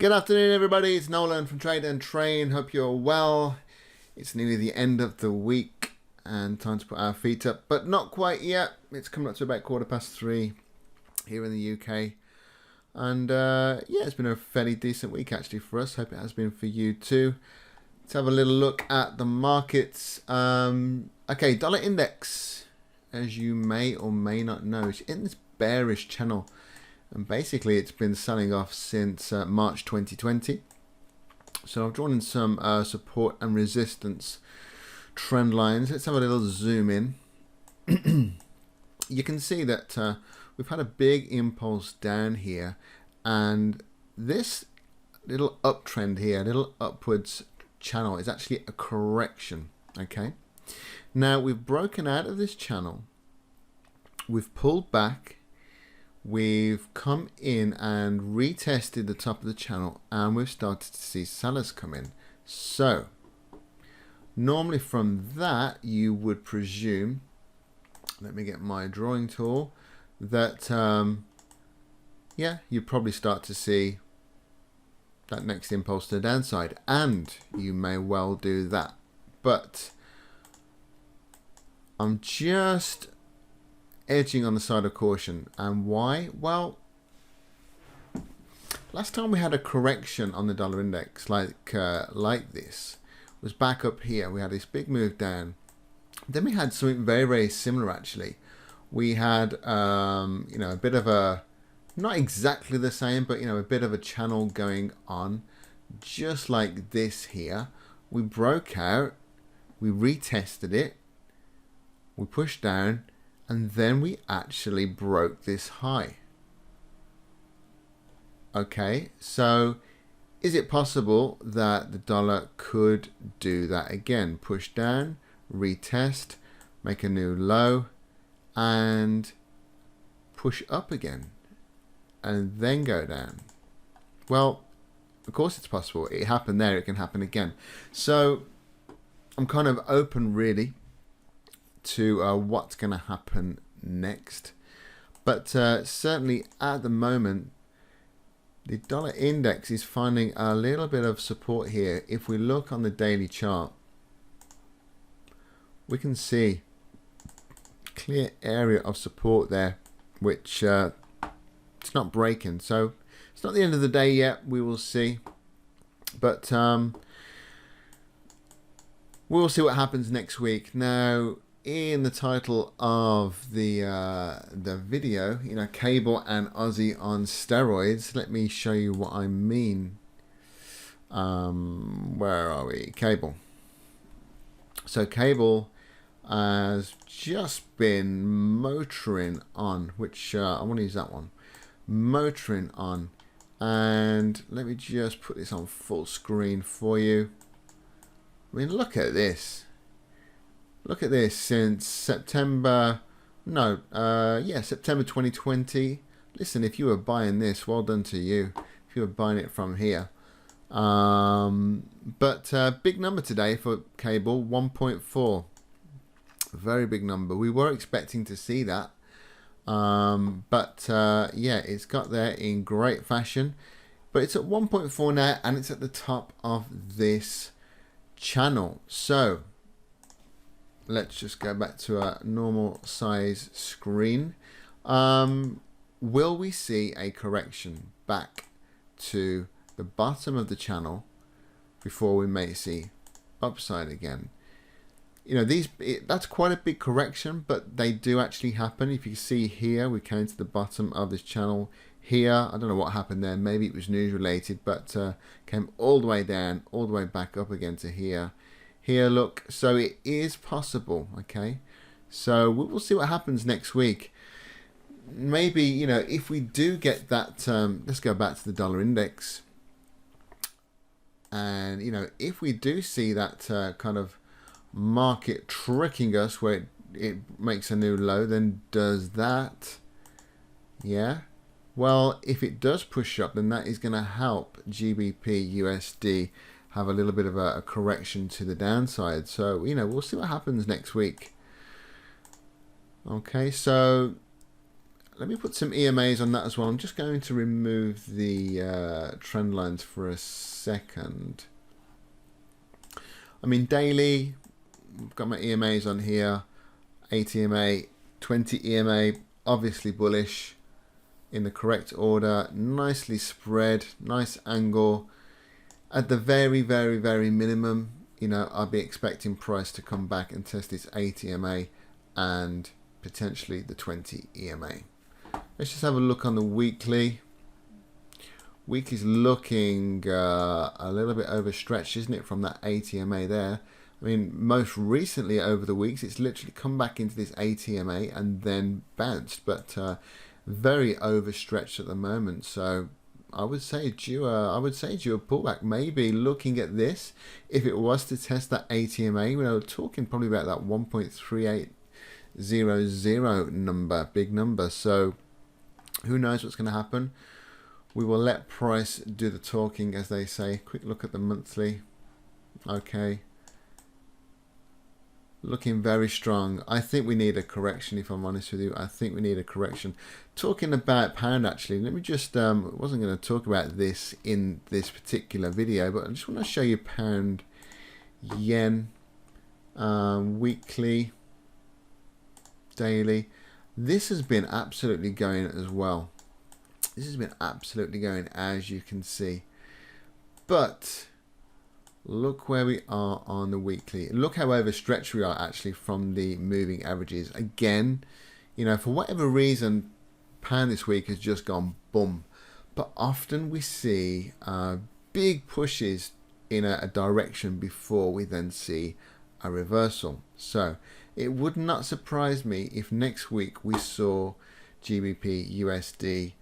Good afternoon, everybody. It's Nolan from Trade and Train. Hope you're well. It's nearly the end of the week and time to put our feet up, but not quite yet. It's coming up to about 3:15 here in the UK. And yeah, it's been a fairly decent week actually for us. Hope it has been for you too. Let's have a little look at the markets. Okay, dollar index, as you may or may not know, is in this bearish channel. And basically it's been selling off since March 2020. So I've drawn in some support and resistance trend lines. Let's have a little zoom in. You can see that we've had a big impulse down here, and this little uptrend here, little upwards channel, is actually a correction. Okay, now we've broken out of this channel, we've pulled back, we've come in and retested the top of the channel, and we've started to see sellers come in. So normally from that you would presume, let me get my drawing tool, that yeah, you probably start to see that next impulse to the downside, and you may well do that. But I'm just edging on the side of caution. And why? Well, last time we had a correction on the dollar index like this was back up here. We had this big move down. Then we had something very, very similar actually. We had you know, a bit of a, not exactly the same, but you know, a bit of a channel going on just like this here. We broke out, we retested it, we pushed down, and then we actually broke this high. Okay, so is it possible that the dollar could do that again? Push down, retest, make a new low, and push up again, and then go down? Well, of course it's possible. It happened there, it can happen again. So I'm kind of open really to what's going to happen next, but certainly at the moment the dollar index is finding a little bit of support here. If we look on the daily chart, we can see clear area of support there, which it's not breaking, so it's not the end of the day yet. We will see, but we'll see what happens next week. Now, in the title of the video, you know, cable and Aussie on steroids. Let me show you what I mean. Where are we? Cable. So cable has just been motoring on, which I want to use that one. Motoring on, and let me just put this on full screen for you. I mean, look at this. Look at this, since September, September 2020. Listen, if you were buying this, well done to you. If you were buying it from here. But big number today for cable, 1.4. Very big number. We were expecting to see that. But yeah, it's got there in great fashion. But it's at 1.4 now, and it's at the top of this channel. So let's just go back to a normal size screen. Will we see a correction back to the bottom of the channel before we may see upside again? You know, that's quite a big correction, but they do actually happen. If you see here, we came to the bottom of this channel here. I don't know what happened there. Maybe it was news related, but came all the way down, all the way back up again to here. Here, look, so it is possible. Okay, so we will see what happens next week. Maybe, you know, if we do get that, let's go back to the dollar index, and you know, if we do see that kind of market tricking us where it makes a new low, then does that, yeah, well, if it does push up, then that is going to help GBP USD have a little bit of a correction to the downside. So, you know, we'll see what happens next week. Okay, so let me put some EMAs on that as well. I'm just going to remove the trend lines for a second. I mean, daily, I've got my EMAs on here. 8 EMA, 20 EMA, obviously bullish in the correct order. Nicely spread, nice angle. At the very, very, very minimum, you know, I'll be expecting price to come back and test this 8 EMA and potentially the 20 EMA. Let's just have a look on the weekly. Weekly's looking a little bit overstretched, isn't it, from that 8 EMA there? I mean, most recently over the weeks, it's literally come back into this 8 EMA and then bounced, but very overstretched at the moment. So I would say due a pullback. Maybe looking at this, if it was to test that 8 EMA, we're talking probably about that 1.3800 number, big number. So who knows what's going to happen? We will let price do the talking, as they say. Quick look at the monthly. Okay. Looking very strong. I think we need a correction, if I'm honest with you. I think we need a correction. Talking about pound, actually, let me just, I wasn't going to talk about this in this particular video, but I just want to show you pound yen, weekly, daily. This has been absolutely going as well. This has been absolutely going, as you can see. But look where we are on the weekly. Look how overstretched we are actually from the moving averages. Again, you know, for whatever reason, pound this week has just gone boom. But often we see big pushes in a direction before we then see a reversal. So it would not surprise me if next week we saw GBP USD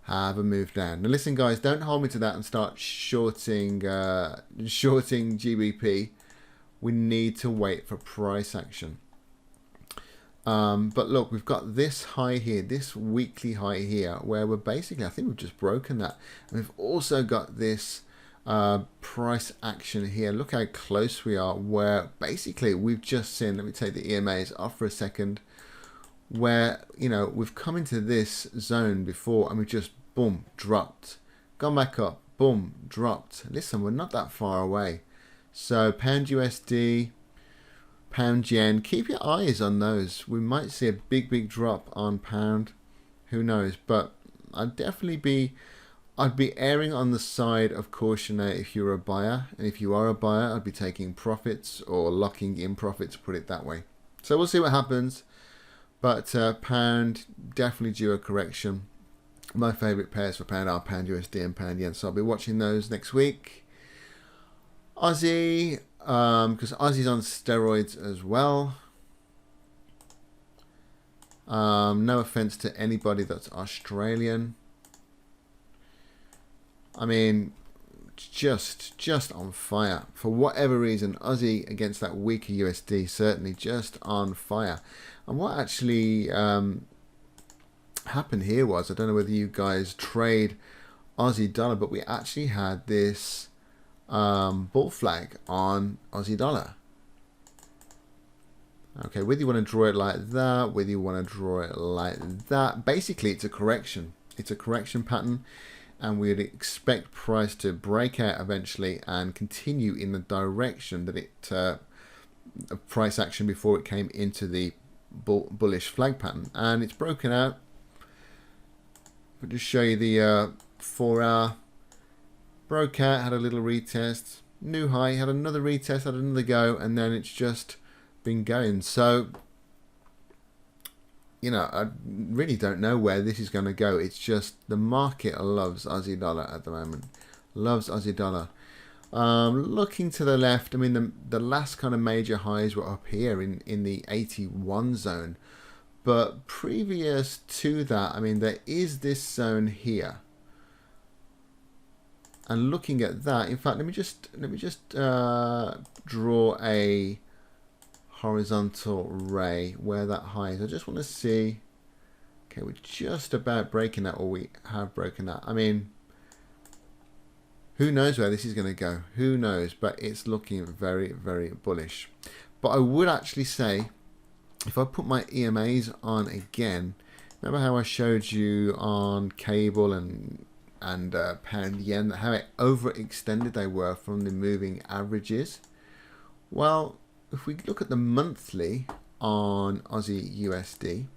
have a move down. Now listen guys, don't hold me to that and start shorting GBP. We need to wait for price action. But look, we've got this high here, this weekly high here, where we're basically, I think we've just broken that. And we've also got this price action here. Look how close we are, where basically we've just seen, let me take the EMAs off for a second, where, you know, we've come into this zone before and we just boom, dropped, gone back up, boom, dropped. Listen, we're not that far away. So pound USD, pound yen, keep your eyes on those. We might see a big drop on pound, who knows, but I'd be erring on the side of caution there if you're a buyer, and if you are a buyer, I'd be taking profits or locking in profits, put it that way. So we'll see what happens. But pound, definitely due a correction. My favourite pairs for pound are pound USD and pound yen. So I'll be watching those next week. Aussie, because Aussie's on steroids as well. No offence to anybody that's Australian. I mean, just on fire. For whatever reason, Aussie against that weaker USD, certainly just on fire. And what actually happened here was, I don't know whether you guys trade Aussie dollar, but we actually had this bull flag on Aussie dollar. Okay, whether you want to draw it like that, whether you want to draw it like that, basically it's a correction. It's a correction pattern, and we'd expect price to break out eventually and continue in the direction that it price action before it came into the bullish flag pattern. And it's broken out. I'll just show you the 4 hour. Broke out, had a little retest, new high, had another retest, had another go, and then it's just been going. So, you know, I really don't know where this is going to go. It's just the market loves Aussie dollar at the moment. Loves Aussie dollar. Looking to the left, I mean, the last kind of major highs were up here in the 81 zone. But previous to that, I mean, there is this zone here. And looking at that, in fact, let me just draw a horizontal ray where that high is. I just want to see. Okay, we're just about breaking that, or we have broken that. I mean, who knows where this is going to go? Who knows? But it's looking very, very bullish. But I would actually say, if I put my EMAs on again, Remember how I showed you on cable and pound yen, how overextended they were from the moving averages? Well, if we look at the monthly on Aussie USD,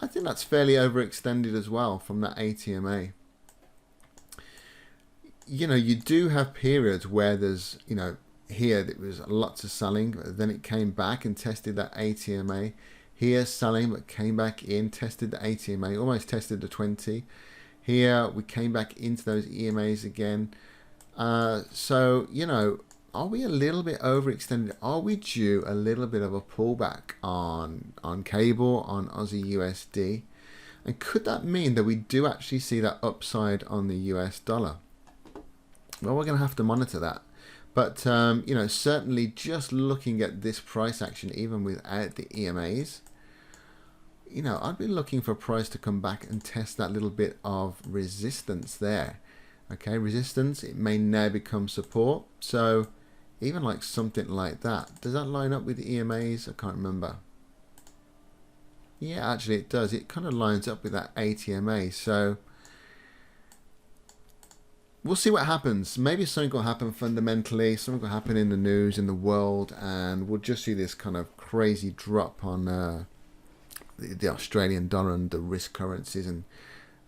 I think that's fairly overextended as well from that ATMA. You know, you do have periods where there's, you know, here there was lots of selling, then it came back and tested that ATMA. Here selling, but came back in, tested the ATMA, almost tested the 20. Here we came back into those EMAs again. So, you know, are we a little bit overextended? Are we due a little bit of a pullback on cable, on Aussie USD? And could that mean that we do actually see that upside on the US dollar? Well, we're going to have to monitor that. But, you know, certainly just looking at this price action, even without the EMAs, you know, I'd be looking for a price to come back and test that little bit of resistance there. Okay, resistance, it may now become support. So even like something like that, does that line up with the EMAs? I can't remember. Yeah, actually it does. It kind of lines up with that ATMA. So we'll see what happens. Maybe something will happen fundamentally. Something will happen in the news, in the world, and we'll just see this kind of crazy drop on the Australian dollar and the risk currencies, and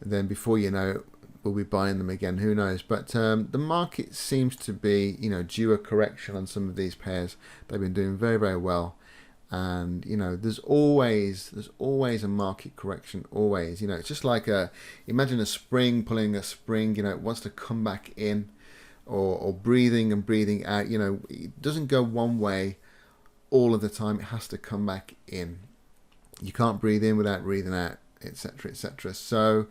then before you know it, we'll be buying them again. Who knows? But the market seems to be, you know, due a correction on some of these pairs. They've been doing very, very well, and you know, there's always a market correction. Always, you know, it's just like imagine a spring pulling a spring. You know, it wants to come back in, or breathing and breathing out. You know, it doesn't go one way all of the time. It has to come back in. You can't breathe in without breathing out, etc., etc. So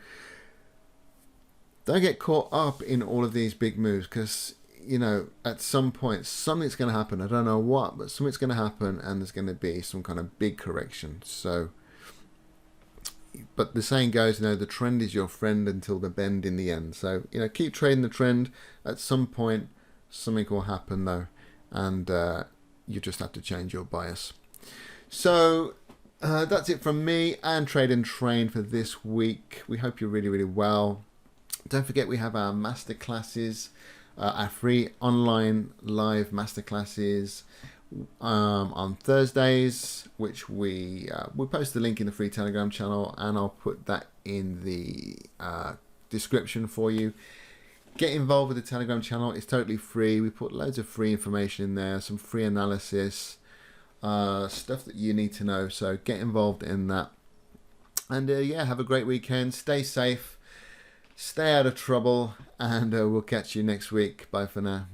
don't get caught up in all of these big moves, because, you know, at some point something's going to happen. I don't know what, but something's going to happen, and there's going to be some kind of big correction. So, but the saying goes, you know, the trend is your friend until the bend in the end. So, you know, keep trading the trend. At some point something will happen though, and you just have to change your bias. So that's it from me and Trade and Train for this week. We hope you're really, really well. Don't forget, we have our masterclasses, our free online live masterclasses on Thursdays, which we'll post the link in the free Telegram channel, and I'll put that in the description for you. Get involved with the Telegram channel. It's totally free. We put loads of free information in there, some free analysis, stuff that you need to know. So get involved in that, and yeah, have a great weekend. Stay safe, stay out of trouble, and we'll catch you next week. Bye for now.